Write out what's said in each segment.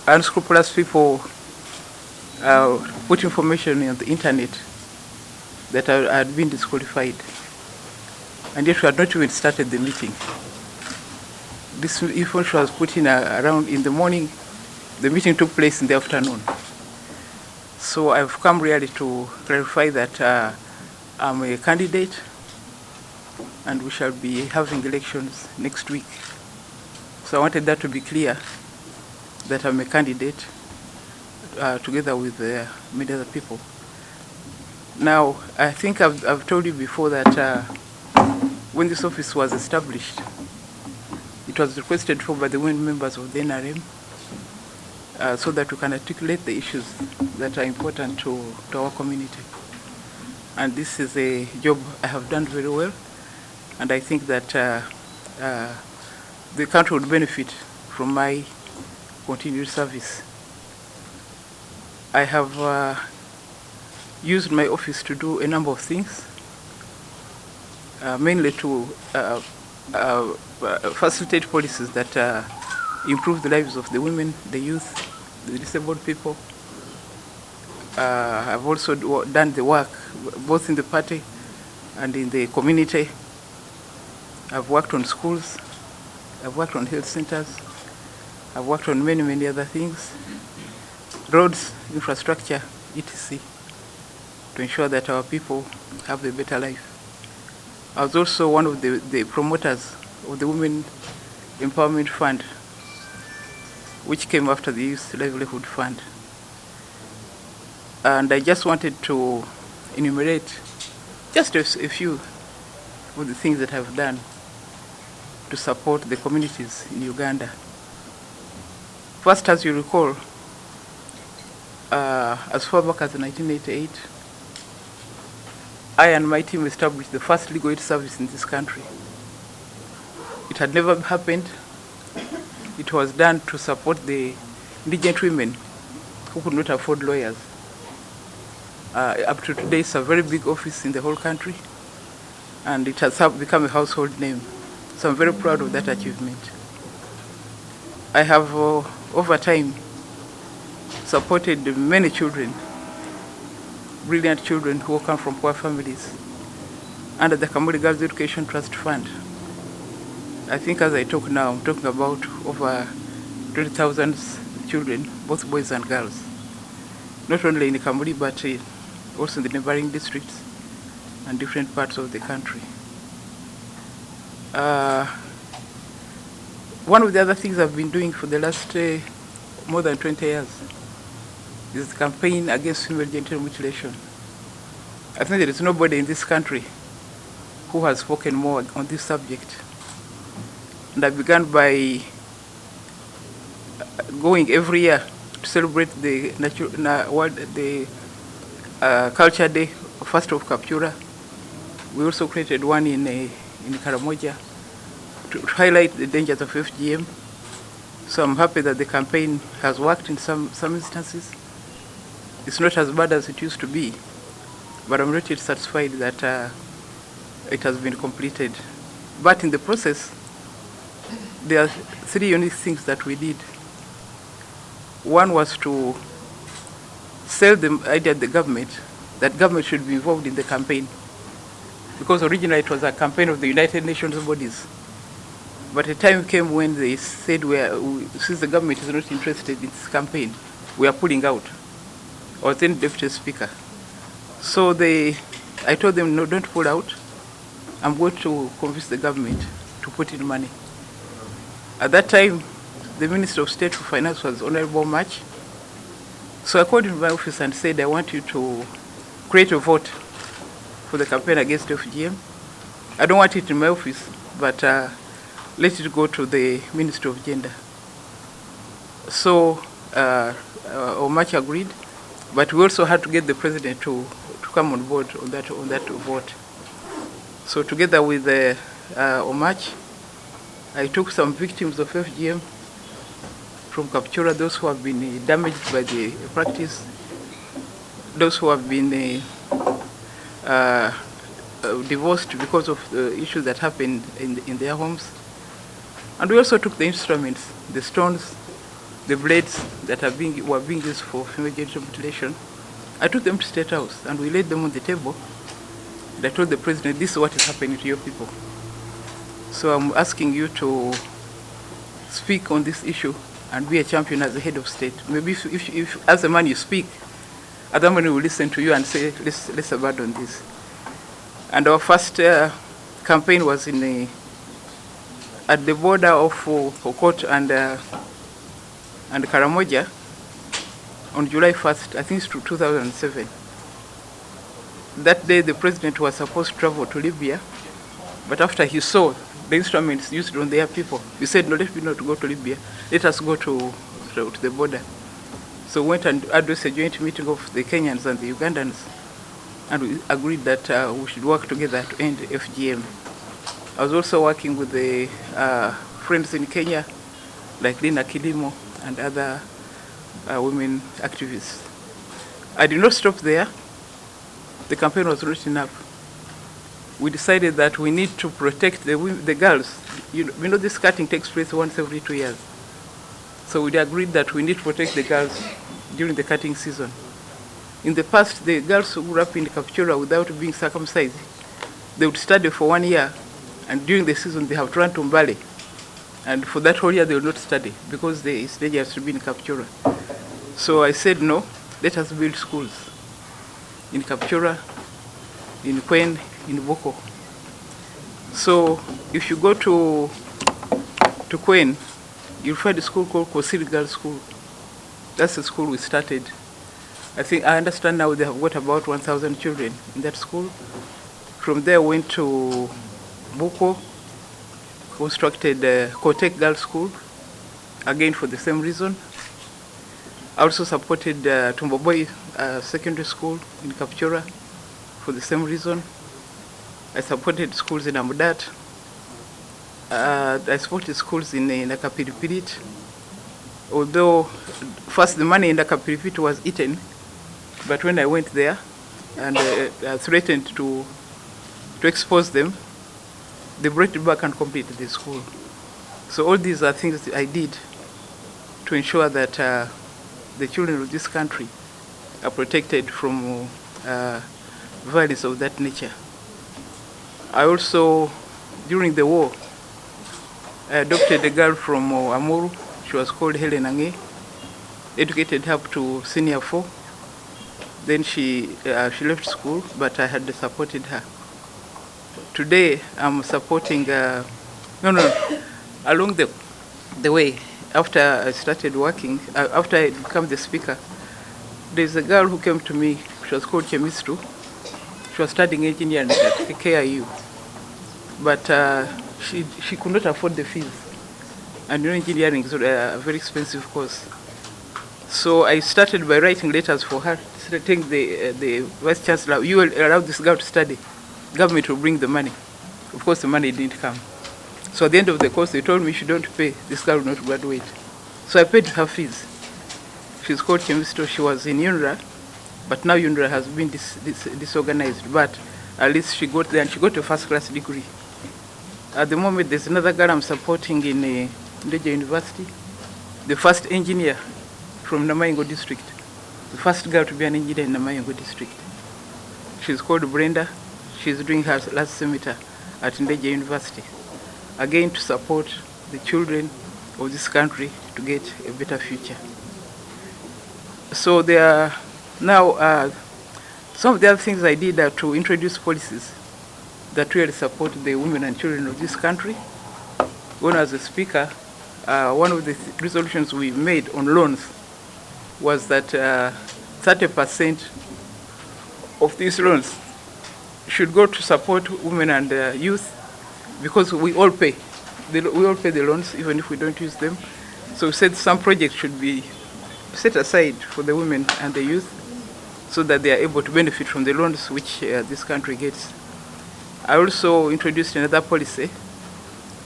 unscrupulous people put information on the internet that had been disqualified, and yet we had not even started the meeting. This information was put in around in the morning. The meeting took place in the afternoon. So I've come really to clarify that I'm a candidate, and we shall be having elections next week. So I wanted that to be clear, that I'm a candidate together with many other people. Now, I think I've told you before that when this office was established, it was requested for by the women members of the NRM so that we can articulate the issues that are important to our community. And this is a job I have done very well, and I think that the country would benefit from my continued service. I have used my office to do a number of things, mainly to facilitate policies that improve the lives of the women, the youth, the disabled people. I've also done the work both in the party and in the community. I've worked on schools, I've worked on health centers, I've worked on many, many other things, roads, infrastructure, etc., to ensure that our people have a better life. I was also one of the promoters of the Women Empowerment Fund, which came after the Youth Livelihood Fund. And I just wanted to enumerate just a few of the things that I've done to support the communities in Uganda. First, as you recall, as far back as 1988, I and my team established the first legal aid service in this country. It had never happened. It was done to support the indigent women who could not afford lawyers. Up to today, it's a very big office in the whole country, and it has become a household name. So I'm very proud of that achievement. I have, over time, supported many children, brilliant children who come from poor families, under the Kamuli Girls Education Trust Fund. I think as I talk now, I'm talking about over 20,000 children, both boys and girls, not only in Kamuli, but also in the neighboring districts and different parts of the country. One of the other things I've been doing for the last more than 20 years is the campaign against female genital mutilation. I think there is nobody in this country who has spoken more on this subject. And I began by going every year to celebrate the Culture Day, 1st of Kapchura. We also created one in Karamoja to highlight the dangers of FGM. So I'm happy that the campaign has worked in some instances. It's not as bad as it used to be, but I'm not yet satisfied that it has been completed. But in the process, there are 3 unique things that we did. One was to sell the idea to the government that government should be involved in the campaign, because originally it was a campaign of the United Nations bodies. But a time came when they said, since the government is not interested in this campaign, we are pulling out. I was then Deputy Speaker. So I told them, no, don't pull out. I'm going to convince the government to put in money. At that time, the Minister of State for Finance was Honorable March. So I called in my office and said, I want you to create a vote for the campaign against FGM. I don't want it in my office, but let it go to the Ministry of Gender. So March agreed, but we also had to get the President to come on board on that vote. So together with March, I took some victims of FGM from Kapchura, those who have been damaged by the practice, those who have been divorced because of the issues that happened in their homes. And we also took the instruments, the stones, the blades that were being used for female genital mutilation. I took them to State House and we laid them on the table. And I told the president, this is what is happening to your people. So I'm asking you to speak on this issue and be a champion as the head of state. Maybe if as a man you speak, other men will listen to you and say, let's abandon this. And our first campaign was at the border of Pokot and Karamoja on July 1st, I think it's 2007. That day the president was supposed to travel to Libya, but after he saw the instruments used on their people, he said, no, let me not go to Libya, let us go to the border. So we went and addressed a joint meeting of the Kenyans and the Ugandans, and we agreed that we should work together to end FGM. I was also working with the friends in Kenya, like Lina Kilimo and other women activists. I did not stop there. The campaign was not enough. We decided that we need to protect the girls. You know this cutting takes place once every 2 years. So we agreed that we need to protect the girls during the cutting season. In the past, the girls who grew up in Kapchora without being circumcised, they would study for 1 year, and during the season they have to run to Mbale. And for that whole year they will not study because it's dangerous to be in Kapchora. So I said, no, let us build schools in Kapchora, in Kwen, in Boko. So if you go to Kwen, you'll find a school called Kosiri Girls School. That's the school we started. I understand now they have got about 1,000 children in that school. From there we went to Boko, constructed Kotek Girls School, again for the same reason. I also supported Tumboboy Secondary School in Kapchora for the same reason. I supported schools in Amudat. I supported schools in Nakapiripirit. Although first the money in Nakapiripirit was eaten, but when I went there and threatened to expose them, they brought it back and completed the school. So all these are things that I did to ensure that the children of this country are protected from violence of that nature. I also, during the war, I adopted a girl from Amuru. She was called Helen Ange, educated her up to senior 4. Then she left school, but I had supported her. Today, I'm supporting, along the way, after I started working, after I became the speaker, there's a girl who came to me. She was called Chemistu. She was studying engineering at KIU, but she could not afford the fees. And engineering is a very expensive course. So I started by writing letters for her, telling the Vice Chancellor, you will allow this girl to study. Government will bring the money. Of course, the money didn't come. So at the end of the course, they told me she don't pay, this girl will not graduate. So I paid her fees. She's called Chemisto. She was in UNRWA, but now UNRWA has been disorganized. But at least she got there and she got a first-class degree. At the moment, there's another girl I'm supporting in Ndeje University, the first engineer from Namayengo district, the first girl to be an engineer in Namayengo district. She's called Brenda. She's doing her last semester at Ndeje University, again to support the children of this country to get a better future. So there are now some of the other things I did are to introduce policies that really support the women and children of this country. When I was a speaker, one of the resolutions we made on loans was that 30% of these loans should go to support women and youth, because we all pay. We all pay the loans, even if we don't use them. So we said some projects should be set aside for the women and the youth so that they are able to benefit from the loans which this country gets. I also introduced another policy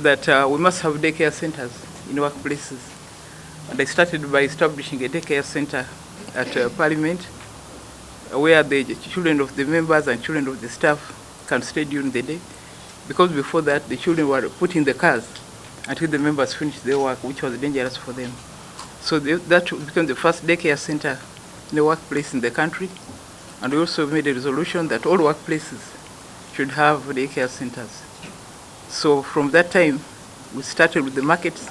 that we must have daycare centers in workplaces. And I started by establishing a daycare center at Parliament, where the children of the members and children of the staff can stay during the day. Because before that, the children were put in the cars until the members finished their work, which was dangerous for them. So that became the first daycare center in the workplace in the country. And we also made a resolution that all workplaces should have daycare centers. So from that time, we started with the markets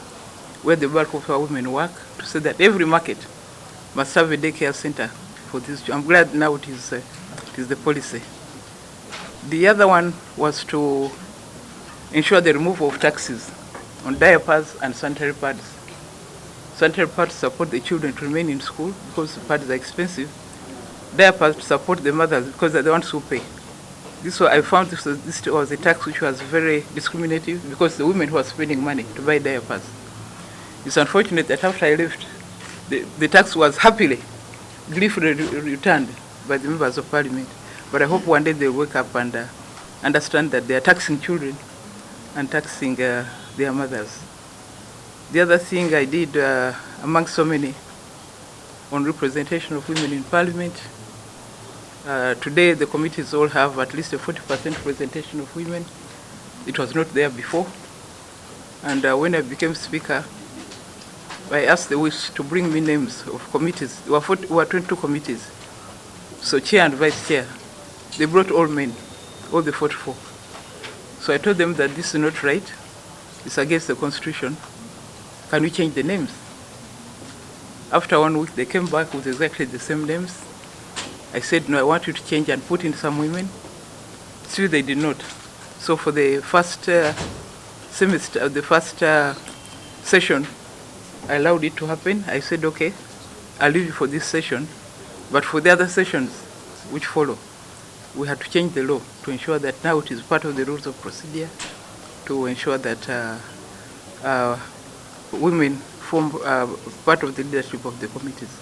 where the bulk of our women work to say that every market must have a daycare center for this. I'm glad now it is the policy. The other one was to ensure the removal of taxes on diapers and sanitary pads. Sanitary pads support the children to remain in school because the pads are expensive. Diapers to support the mothers because they're the ones who pay. I found this was a tax which was very discriminative because the women who are spending money to buy diapers. It's unfortunate that after I left, the tax was happily, gleefully returned by the members of parliament. But I hope one day they'll wake up and understand that they are taxing children and taxing their mothers. The other thing I did, among so many, on representation of women in parliament, today the committees all have at least a 40% representation of women. It was not there before. And when I became speaker, I asked the wish to bring me names of committees. There were 22 committees. So chair and vice chair, they brought all men, all the 44. So I told them that this is not right. It's against the constitution. Can we change the names? After 1 week, they came back with exactly the same names. I said, no, I want you to change and put in some women. Still, they did not. So for the first semester, the first session, I allowed it to happen. I said, okay, I'll leave you for this session. But for the other sessions which follow, we had to change the law to ensure that now it is part of the rules of procedure to ensure that women form part of the leadership of the committees.